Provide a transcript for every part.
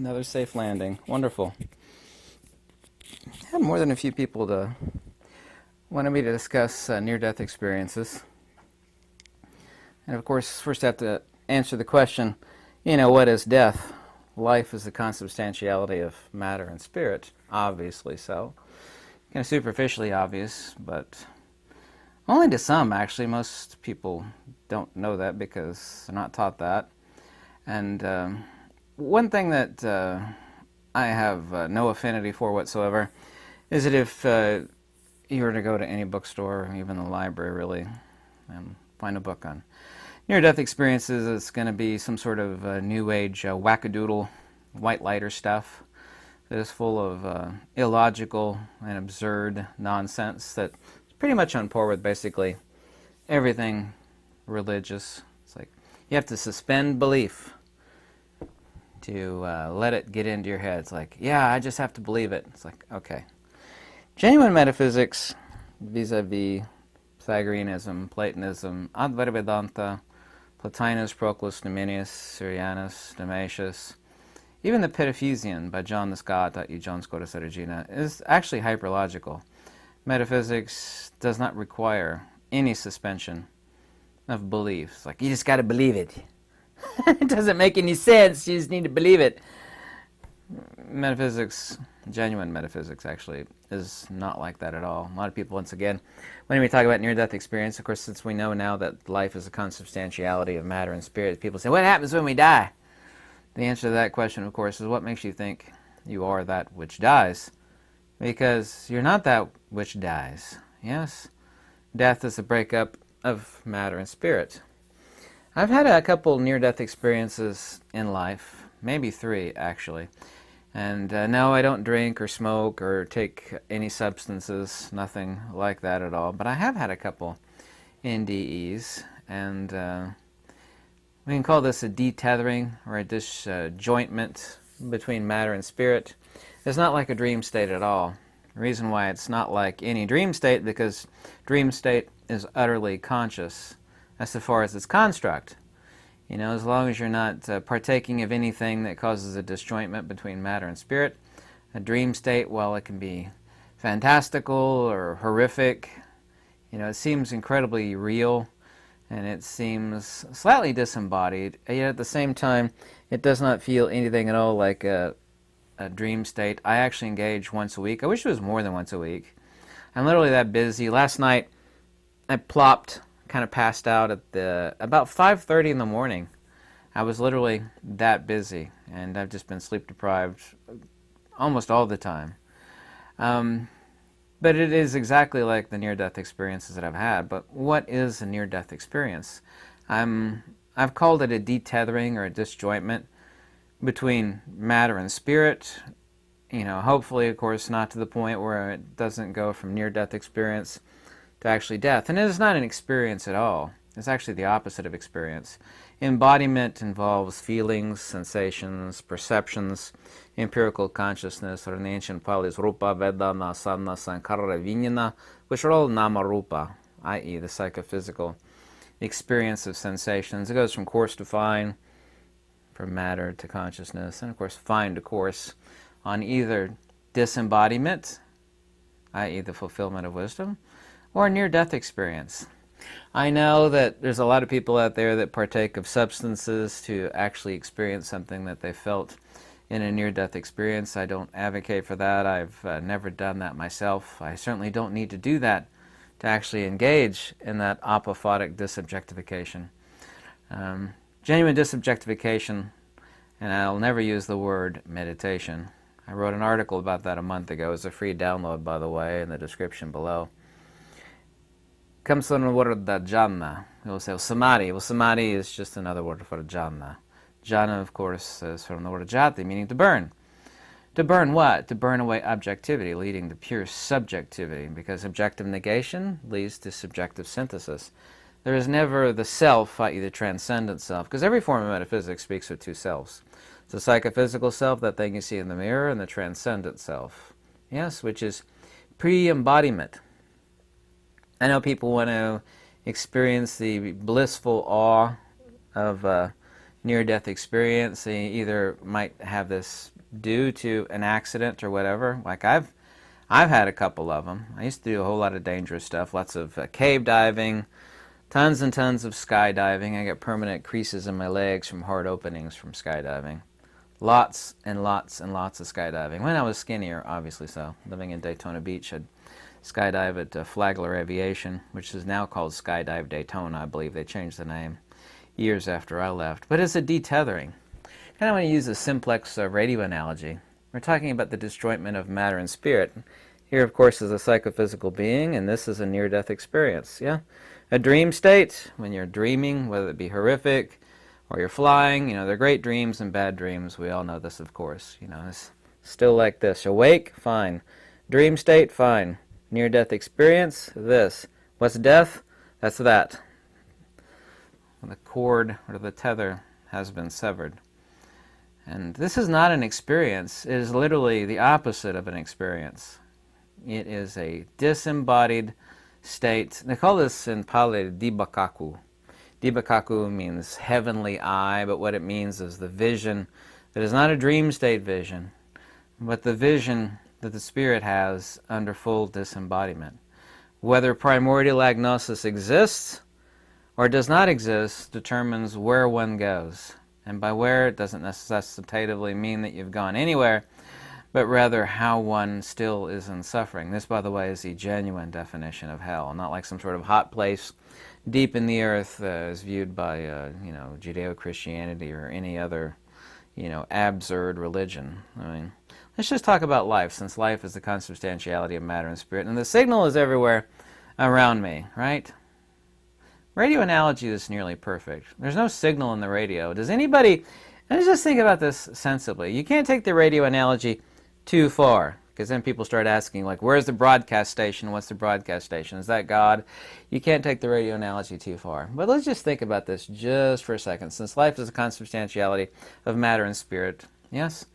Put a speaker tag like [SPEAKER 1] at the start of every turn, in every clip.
[SPEAKER 1] Another safe landing. Wonderful. I had more than a few people wanted me to discuss near-death experiences. And of course, first I have to answer the question, what is death? Life is the consubstantiality of matter and spirit, obviously so. Kind of superficially obvious, but only to some, actually. Most people don't know that because they're not taught that. And one thing that I have no affinity for whatsoever is that if you were to go to any bookstore, or even the library really, and find a book on near-death experiences, it's going to be some sort of new age wackadoodle white lighter stuff that is full of illogical and absurd nonsense that's pretty much on par with basically everything religious. It's like you have to suspend belief to let it get into your head. It's like, yeah, I just have to believe it. It's like, okay. Genuine metaphysics, vis-a-vis Pythagoreanism, Platonism, Advaita Vedanta, Plotinus, Proclus, Numenius, Syrianus, Damasius, even the Metaphysian by John the Scot, i.e. John Scotus Regina, is actually hyperlogical. Metaphysics does not require any suspension of belief. It's like, you just got to believe it. It doesn't make any sense, you just need to believe it. Metaphysics, genuine metaphysics actually, is not like that at all. A lot of people, once again, when we talk about near-death experience, of course, since we know now that life is a consubstantiality of matter and spirit, people say, what happens when we die? The answer to that question, of course, is what makes you think you are that which dies? Because you're not that which dies. Yes? Death is a breakup of matter and spirit. I've had a couple near-death experiences in life, maybe 3 actually. And no, I don't drink or smoke or take any substances, nothing like that at all. But I have had a couple NDEs, and we can call this a detethering or a disjointment between matter and spirit. It's not like a dream state at all. The reason why it's not like any dream state, because dream state is utterly conscious as far as its construct. As long as you're not partaking of anything that causes a disjointment between matter and spirit, a dream state, while it can be fantastical or horrific, it seems incredibly real, and it seems slightly disembodied, yet at the same time, it does not feel anything at all like a dream state. I actually engage once a week. I wish it was more than once a week. I'm literally that busy. Last night, I plopped, kind of passed out at about 5:30 in the morning. I was literally that busy, and I've just been sleep deprived almost all the time. But it is exactly like the near-death experiences that I've had. But what is a near-death experience? I've called it a detethering or a disjointment between matter and spirit. Hopefully, of course, not to the point where it doesn't go from near-death experience to actually death. And it is not an experience at all. It's actually the opposite of experience. Embodiment involves feelings, sensations, perceptions, empirical consciousness, or in the ancient Pali, rupa, vedana, sadhana, sankhara, vijnana, which are all nama-rupa, i.e. the psychophysical experience of sensations. It goes from coarse to fine, from matter to consciousness, and of course fine to coarse, on either disembodiment, i.e. the fulfillment of wisdom, or near-death experience. I know that there's a lot of people out there that partake of substances to actually experience something that they felt in a near-death experience. I don't advocate for that. I've never done that myself. I certainly don't need to do that to actually engage in that apophatic disobjectification. Genuine disobjectification, and I'll never use the word meditation. I wrote an article about that a month ago. It's a free download, by the way, in the description below. Comes from the word jhana. We'll say samadhi. Well, samadhi is just another word for jhana. Jhana, of course, is from the word jati, meaning to burn. To burn what? To burn away objectivity, leading to pure subjectivity, because objective negation leads to subjective synthesis. There is never the self, i.e. the transcendent self, because every form of metaphysics speaks of 2 selves. The psychophysical self, that thing you see in the mirror, and the transcendent self. Yes, which is pre-embodiment. I know people want to experience the blissful awe of near-death experience. They either might have this due to an accident or whatever. Like I've had a couple of them. I used to do a whole lot of dangerous stuff, lots of cave diving, tons and tons of skydiving. I got permanent creases in my legs from hard openings from skydiving. Lots and lots and lots of skydiving. When I was skinnier, obviously so. Living in Daytona Beach, I'd skydive at Flagler Aviation, which is now called Skydive Daytona. I believe they changed the name years after I left. But it's a detethering. Kind of want to use a simplex radio analogy. We're talking about the disjointment of matter and spirit. Here, of course, is a psychophysical being, and this is a near-death experience. Yeah, a dream state, when you're dreaming, whether it be horrific or you're flying, they're great dreams and bad dreams. We all know this, of course. It's still like this. Awake, fine. Dream state, fine. Near-death experience, this. What's death? That's that. The cord or the tether has been severed. And this is not an experience. It is literally the opposite of an experience. It is a disembodied state. They call this in Pali dibakaku. Dibakaku means heavenly eye, but what it means is the vision that is not a dream state vision, but the vision that the spirit has under full disembodiment. Whether primordial agnosis exists or does not exist determines where one goes. And by where, it doesn't necessitatively mean that you've gone anywhere, but rather how one still is in suffering. This, by the way, is the genuine definition of hell, not like some sort of hot place deep in the earth as viewed by, Judeo-Christianity or any other, absurd religion. I mean, let's just talk about life, since life is the consubstantiality of matter and spirit, and the signal is everywhere around me, right? Radio analogy is nearly perfect. There's no signal in the radio. Does anybody, let's just think about this sensibly. You can't take the radio analogy too far, because then people start asking, like, where's the broadcast station? What's the broadcast station? Is that God? You can't take the radio analogy too far. But let's just think about this just for a second. Since life is the consubstantiality of matter and spirit, yes?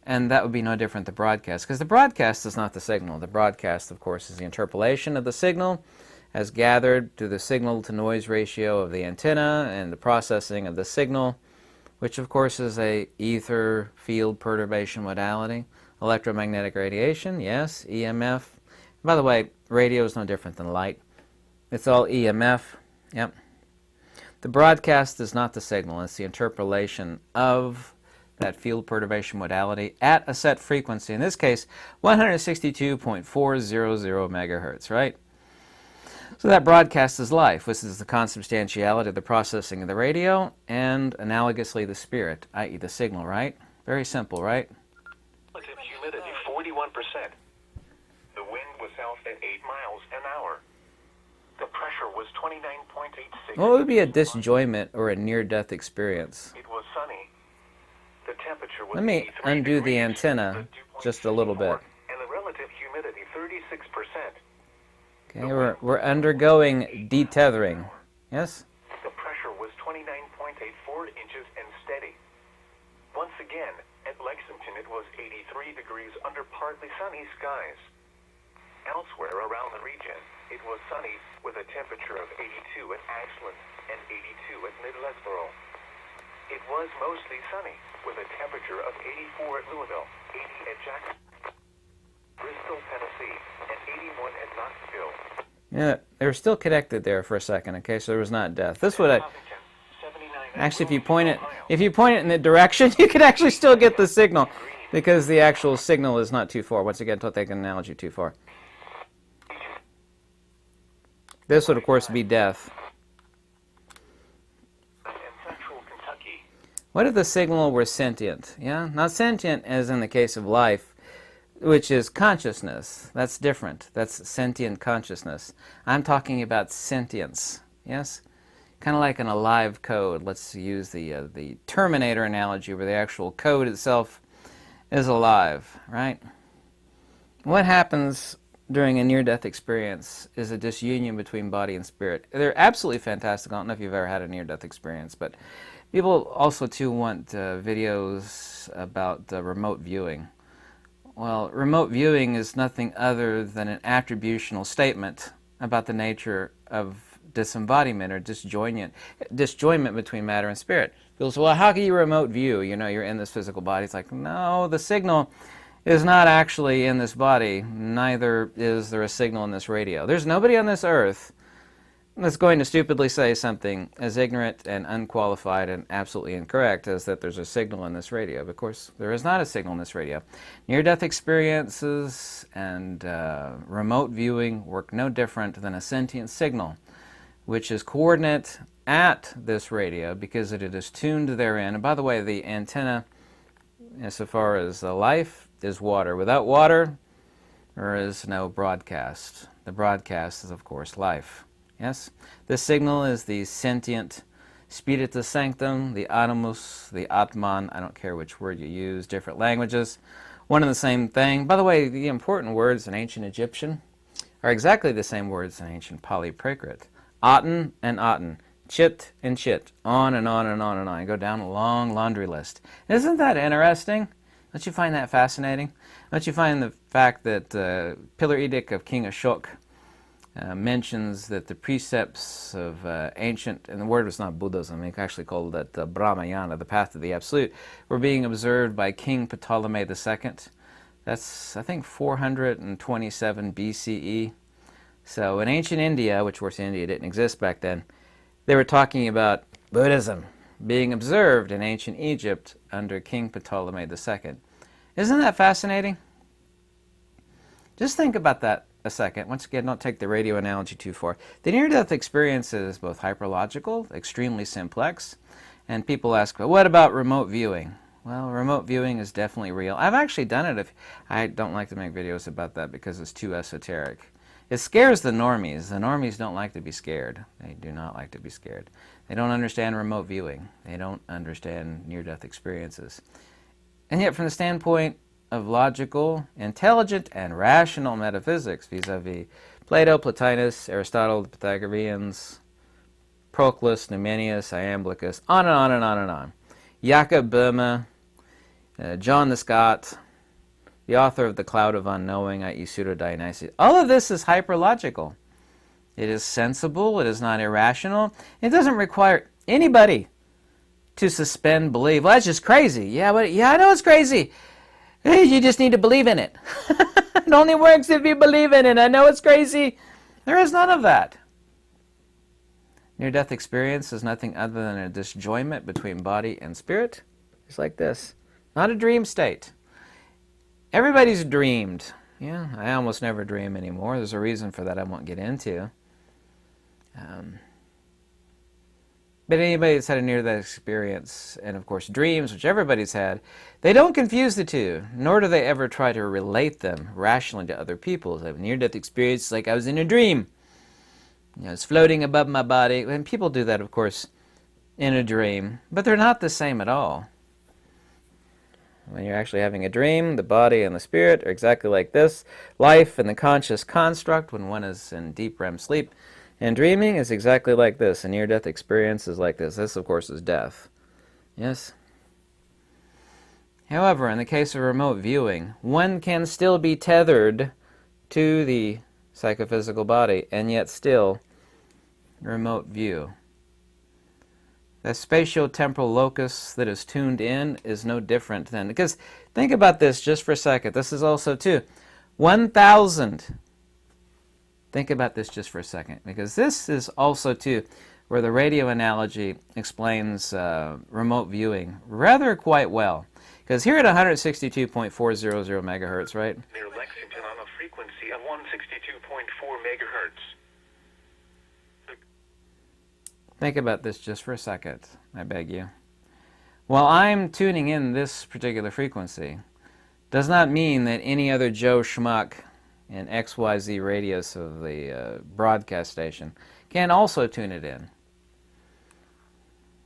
[SPEAKER 1] And that would be no different than the broadcast, because the broadcast is not the signal. The broadcast, of course, is the interpolation of the signal as gathered through the signal-to-noise ratio of the antenna and the processing of the signal, which, of course, is a ether field perturbation modality. Electromagnetic radiation, yes. EMF. By the way, radio is no different than light. It's all EMF. Yep. The broadcast is not the signal. It's the interpolation of that field perturbation modality at a set frequency. In this case, 162.400 megahertz, right? So that broadcast is life. This is the consubstantiality of the processing of the radio and analogously the spirit, i.e. the signal, right? Very simple, right?
[SPEAKER 2] Relative humidity 41%. The wind was south at 8 miles an hour. The pressure was 29.86.
[SPEAKER 1] What would be a disjointment or a near-death experience?
[SPEAKER 2] It was sunny. The temperature was
[SPEAKER 1] Let me
[SPEAKER 2] 83
[SPEAKER 1] undo the
[SPEAKER 2] degrees,
[SPEAKER 1] antenna just a little bit.
[SPEAKER 2] and the relative humidity 36%.
[SPEAKER 1] Okay, we're undergoing detethering. Yes?
[SPEAKER 2] The pressure was 29.84 inches and steady. Once again, at Lexington it was 83 degrees under partly sunny skies. Elsewhere around the region, it was sunny with a temperature of 82 at Ashland and 82 at Mid-Lesboro. It was mostly sunny with a temperature of 84 at Louisville, 80 at Jackson, Bristol, Tennessee, and 81 at Knoxville.
[SPEAKER 1] Yeah, they were still connected there for a second, okay, so there was not death. This would actually, if you point it in the direction, you could actually still get the signal, because the actual signal is not too far. Once again, don't take an analogy too far. This would, of course, be death. What if the signal were sentient? Yeah, not sentient as in the case of life, which is consciousness. That's different. That's sentient consciousness. I'm talking about sentience. Yes, kind of like an alive code. Let's use the Terminator analogy, where the actual code itself is alive, right? What happens during a near-death experience is a disunion between body and spirit. They're absolutely fantastic. I don't know if you've ever had a near-death experience, but people also, too, want videos about remote viewing. Well, remote viewing is nothing other than an attributional statement about the nature of disembodiment or disjointment between matter and spirit. People say, well, how can you remote view? You know, you're in this physical body. It's like, no, the signal is not actually in this body. Neither is there a signal in this radio. There's nobody on this earth that's going to stupidly say something as ignorant and unqualified and absolutely incorrect as that there's a signal in this radio. But of course, there is not a signal in this radio. Near-death experiences and remote viewing work no different than a sentient signal, which is coordinate at this radio because it is tuned therein. And by the way, the antenna, insofar as life, is water. Without water, there is no broadcast. The broadcast is, of course, life. Yes? This signal is the sentient spiritus sanctum, the animus, the atman. I don't care which word you use, different languages. One and the same thing. By the way, the important words in ancient Egyptian are exactly the same words in ancient Pali-Prakrit. Aten and Aten. Chit and chit. On and on and on and on. I go down a long laundry list. Isn't that interesting? Don't you find that fascinating? Don't you find the fact that Pillar Edict of King Ashok mentions that the precepts of ancient, and the word was not Buddhism, they actually called it Brahmayana, the path to the Absolute, were being observed by King Ptolemy II. That's, I think, 427 BCE. So in ancient India, which of course India didn't exist back then, they were talking about Buddhism being observed in ancient Egypt under King Ptolemy II. Isn't that fascinating? Just think about that a second. Once again, don't take the radio analogy too far. The near-death experience is both hyperlogical, extremely simplex, and people ask, well, what about remote viewing? Well, remote viewing is definitely real. I've actually done it. I don't like to make videos about that because it's too esoteric. It scares the normies. The normies don't like to be scared. They do not like to be scared. They don't understand remote viewing. They don't understand near-death experiences. And yet, from the standpoint of logical, intelligent, and rational metaphysics, vis-a-vis Plato, Plotinus, Aristotle, the Pythagoreans, Proclus, Numenius, Iamblichus, on and on and on and on. Jakob Böhme, John the Scot, the author of The Cloud of Unknowing, i.e. Pseudo-Dionysius. All of this is hyperlogical. It is sensible. It is not irrational. It doesn't require anybody to suspend belief. Well, that's just crazy. Yeah, I know it's crazy. Hey, you just need to believe in it. It only works if you believe in it. I know it's crazy. There is none of that. Near-death experience is nothing other than a disjointment between body and spirit. It's like this. Not a dream state. Everybody's dreamed. Yeah, I almost never dream anymore. There's a reason for that I won't get into. But anybody that's had a near-death experience, and of course dreams, which everybody's had, they don't confuse the two, nor do they ever try to relate them rationally to other people. A near-death experience is like I was in a dream. You know, it's floating above my body. And people do that, of course, in a dream, but they're not the same at all. When you're actually having a dream, the body and the spirit are exactly like this. Life and the conscious construct, when one is in deep REM sleep, and dreaming is exactly like this. A near-death experience is like this. This, of course, is death. Yes? However, in the case of remote viewing, one can still be tethered to the psychophysical body and yet still remote view. The spatio-temporal locus that is tuned in is no different than... Because think about this just for a second. This is also, too, 1,000... Think about this just for a second, because this is also, too, where the radio analogy explains remote viewing rather quite well. Because here at 162.400 megahertz, right?
[SPEAKER 2] Near Lexington on a frequency of 162.4 megahertz.
[SPEAKER 1] Think about this just for a second, I beg you. While I'm tuning in this particular frequency, does not mean that any other Joe Schmuck in XYZ radius of the broadcast station can also tune it in.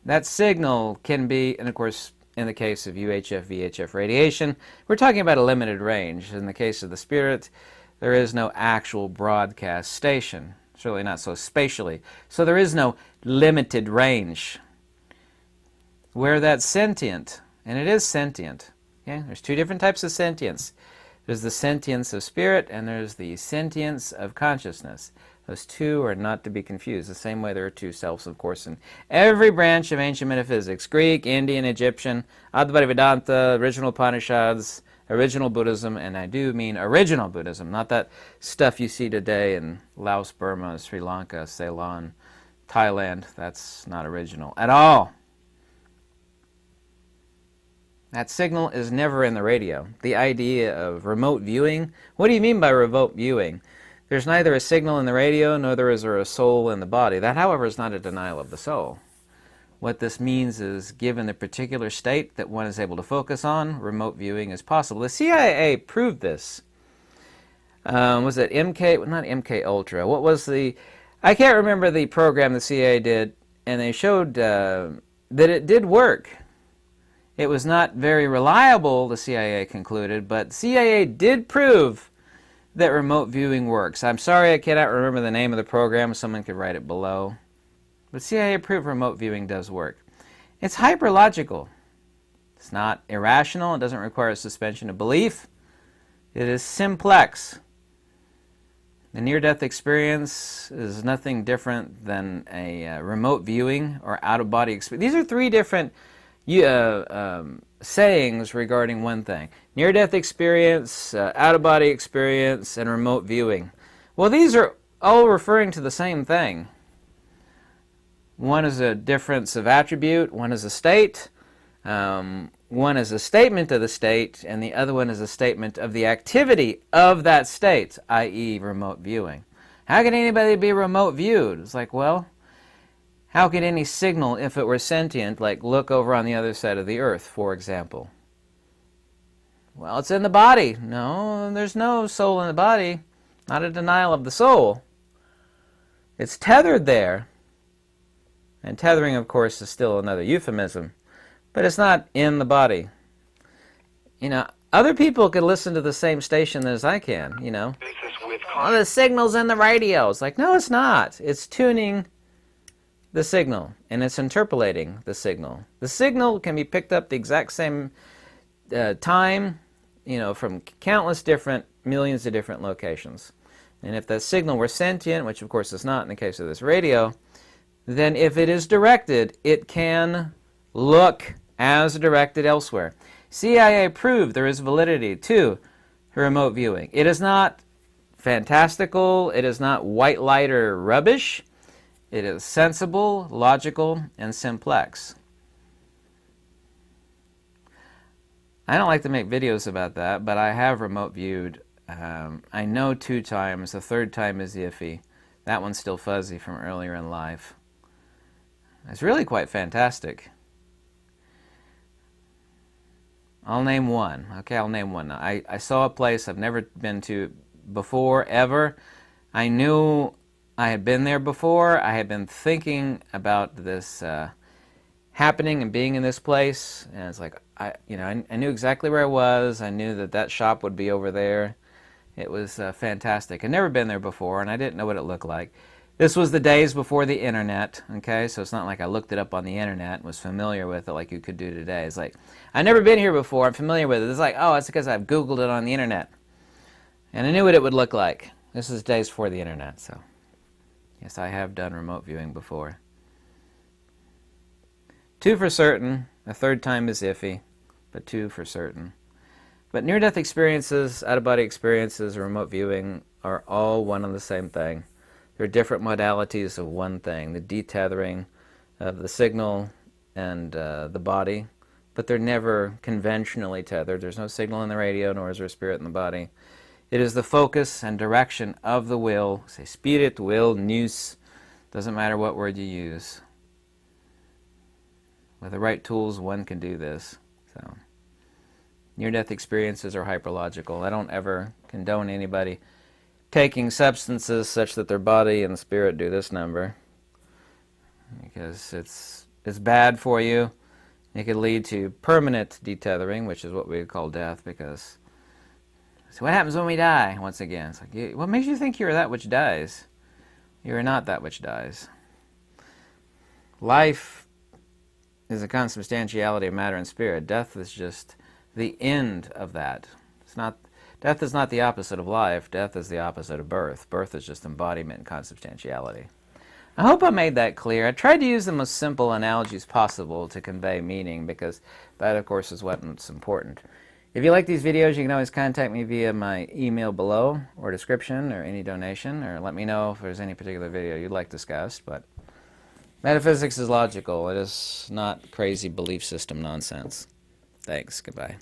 [SPEAKER 1] That signal can be, and of course, in the case of UHF, VHF radiation, we're talking about a limited range. In the case of the spirit, there is no actual broadcast station, certainly not so spatially. So there is no limited range. Where that's sentient, and it is sentient, okay? There's two different types of sentience. There's the sentience of spirit, and there's the sentience of consciousness. Those two are not to be confused. The same way there are two selves, of course, in every branch of ancient metaphysics: Greek, Indian, Egyptian, Advaita Vedanta, original Upanishads, original Buddhism, and I do mean original Buddhism, not that stuff you see today in Laos, Burma, Sri Lanka, Ceylon, Thailand. That's not original at all. That signal is never in the radio. The idea of remote viewing, what do you mean by remote viewing? There's neither a signal in the radio, nor is there a soul in the body. That, however, is not a denial of the soul. What this means is, given the particular state that one is able to focus on, remote viewing is possible. The CIA proved this. Was it MK? Not MK Ultra. What was the... I can't remember the program the CIA did, and they showed that it did work. It was not very reliable, the CIA concluded, but CIA did prove that remote viewing works. I'm sorry I cannot remember the name of the program. Someone could write it below. But CIA proved remote viewing does work. It's hyperlogical. It's not irrational. It doesn't require a suspension of belief. It is simplex. The near-death experience is nothing different than a remote viewing or out-of-body experience. These are three different sayings regarding one thing: near-death experience, out-of-body experience, and remote viewing. Well, these are all referring to the same thing. One is a difference of attribute, one is a state, one is a statement of the state, and the other one is a statement of the activity of that state, i.e. remote viewing. How can anybody be remote viewed? It's like, well, how could any signal, if it were sentient, like look over on the other side of the earth, for example? Well, it's in the body. No, there's no soul in the body. Not a denial of the soul. It's tethered there. And tethering, of course, is still another euphemism. But it's not in the body. You know, other people could listen to the same station as I can, you know. Oh, the signal's in the radio. It's like, no, it's not. It's tuning the signal, and it's interpolating the signal. The signal can be picked up the exact same time, you know, from countless different, millions of different locations. And if that signal were sentient, which of course is not in the case of this radio, then if it is directed, it can look as directed elsewhere. CIA proved there is validity to remote viewing. It is not fantastical, it is not white light or rubbish. It is sensible, logical, and simplex. I don't like to make videos about that, but I have remote viewed. I know 2 times. The third time is iffy. That one's still fuzzy from earlier in life. It's really quite fantastic. I'll name one. Okay, I'll name one. I saw a place I've never been to before, ever. I knew I had been there before. I had been thinking about this happening and being in this place, and it's like I knew exactly where I was. I knew that that shop would be over there. It was fantastic. I'd never been there before, and I didn't know what it looked like. This was the days before the internet, okay? So it's not like I looked it up on the internet and was familiar with it like you could do today. It's like, I've never been here before. I'm familiar with it. It's like, oh, it's because I've Googled it on the internet, and I knew what it would look like. This is days before the internet, so. Yes, I have done remote viewing before. 2 for certain. A third time is iffy, but 2 for certain. But near-death experiences, out-of-body experiences, remote viewing are all one and the same thing. They're different modalities of one thing, the detethering of the signal and the body, but they're never conventionally tethered. There's no signal in the radio, nor is there a spirit in the body. It is the focus and direction of the will. Say spirit, will, nous. Doesn't matter what word you use. With the right tools, one can do this. So, near-death experiences are hyperlogical. I don't ever condone anybody taking substances such that their body and spirit do this number, because it's bad for you. It could lead to permanent detethering, which is what we would call death, because so what happens when we die? Once again, it's like, what makes you think you are that which dies? You are not that which dies. Life is a consubstantiality of matter and spirit. Death is just the end of that. It's not Death is not the opposite of life. Death is the opposite of birth. Birth is just embodiment and consubstantiality. I hope I made that clear. I tried to use the most simple analogies possible to convey meaning, because that, of course, is what's important. If you like these videos, you can always contact me via my email below, or description, or any donation, or let me know if there's any particular video you'd like discussed. But metaphysics is logical. It is not crazy belief system nonsense. Thanks. Goodbye.